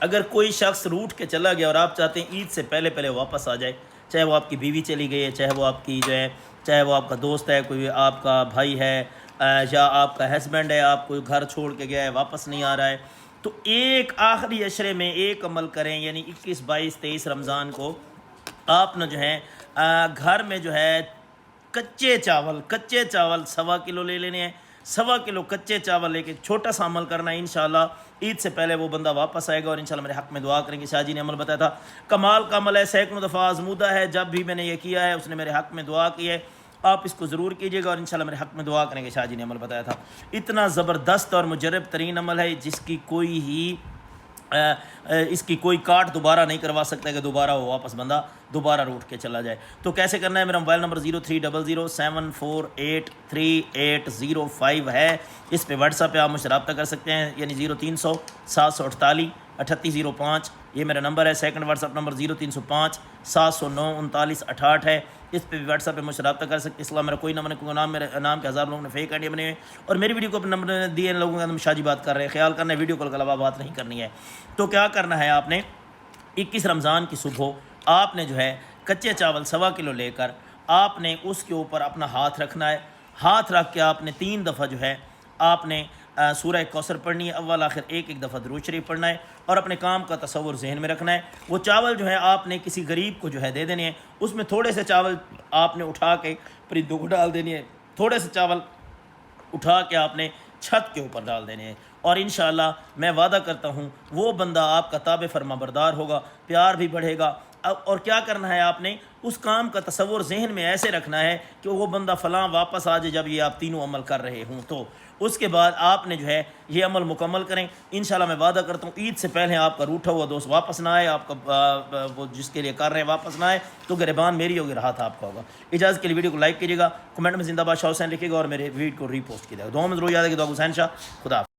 اگر کوئی شخص روٹ کے چلا گیا اور آپ چاہتے ہیں عید سے پہلے پہلے واپس آ جائے، چاہے وہ آپ کی بیوی چلی گئی ہے، چاہے وہ آپ کی جو ہے، چاہے وہ آپ کا دوست ہے، کوئی آپ کا بھائی ہے، یا آپ کا ہسبینڈ ہے، آپ کوئی گھر چھوڑ کے گیا ہے واپس نہیں آ رہا ہے، تو ایک آخری عشرے میں ایک عمل کریں، یعنی 21، 22، 23 رمضان کو آپ نے جو ہے گھر میں جو ہے کچے چاول 1.25 کلو لے لینے ہیں، 1.25 کلو کچے چاول لے کے چھوٹا سا عمل کرنا ہے، انشاءاللہ عید سے پہلے وہ بندہ واپس آئے گا اور انشاءاللہ میرے حق میں دعا کریں گے۔ شاہ جی نے عمل بتایا تھا، کمال کا عمل ہے، سینکڑوں دفعہ آزمودہ ہے، جب بھی میں نے یہ کیا ہے اس نے میرے حق میں دعا کی ہے، آپ اس کو ضرور کیجیے گا اور انشاءاللہ میرے حق میں دعا کریں گے۔ شاہ جی نے عمل بتایا تھا، اتنا زبردست اور مجرب ترین عمل ہے جس کی اس کی کوئی کاٹ دوبارہ نہیں کروا سکتا ہے کہ دوبارہ وہ واپس بندہ دوبارہ روٹ کے چلا جائے۔ تو کیسے کرنا ہے؟ میرا موبائل نمبر 0300748805 ہے، اس پہ واٹس ایپ پہ آپ مجھ سے رابطہ کر سکتے ہیں، یعنی 0300 748 3805 یہ میرا نمبر ہے۔ سیکنڈ واٹس ایپ نمبر 0305 709 39 68 ہے، اس پہ بھی واٹس ایپ پہ مجھ سے رابطہ کر سکتے ہیں۔ اسلام میرا کوئی نام نہیں، کوئی نام، میرے نام کے 1000 لوگوں نے فیک آئیڈیا بنے ہوئے اور میری ویڈیو کو اپنے نمبر دیے ان لوگوں کا ہم شاہ جی بات کر رہے ہیں، خیال کرنا ہے ویڈیو کال کے علاوہ بات نہیں کرنی ہے۔ تو کیا کرنا ہے؟ آپ نے 21 رمضان کی صبح آپ نے جو ہے کچے چاول 1.25 کلو لے کر آپ نے اس کے اوپر اپنا ہاتھ رکھنا ہے، ہاتھ رکھ کے آپ نے 3 دفعہ جو ہے آپ نے سورہ کوثر پڑھنی ہے، اول آخر ایک دفعہ درود شریف پڑھنا ہے اور اپنے کام کا تصور ذہن میں رکھنا ہے۔ وہ چاول جو ہے آپ نے کسی غریب کو جو ہے دے دینے ہیں، اس میں تھوڑے سے چاول آپ نے اٹھا کے پرندوں کو ڈال دینے ہیں، تھوڑے سے چاول اٹھا کے آپ نے چھت کے اوپر ڈال دینے ہیں، اور انشاءاللہ میں وعدہ کرتا ہوں وہ بندہ آپ کا تابع فرما بردار ہوگا، پیار بھی بڑھے گا۔ اور کیا کرنا ہے؟ آپ نے اس کام کا تصور ذہن میں ایسے رکھنا ہے کہ وہ بندہ فلاں واپس آ جائے جب یہ آپ تینوں عمل کر رہے ہوں، تو اس کے بعد آپ نے جو ہے یہ عمل مکمل کریں۔ انشاءاللہ میں وعدہ کرتا ہوں عید سے پہلے آپ کا روٹھا ہوا دوست واپس نہ آئے، آپ کا وہ جس کے لیے کر رہے ہیں واپس نہ آئے، تو گریبان میری ہوگی، راحت آپ کا ہوگا۔ اجازت کے لیے ویڈیو کو لائک کیجیے گا، کمنٹ میں زندہ باد شاہ حسین لکھیے گا اور میرے ویڈیو کو ری پوسٹ کیجیے گا۔ دعا میں ضرور یاد ہے کہ دعا حسین شاہ، خدا حافظ۔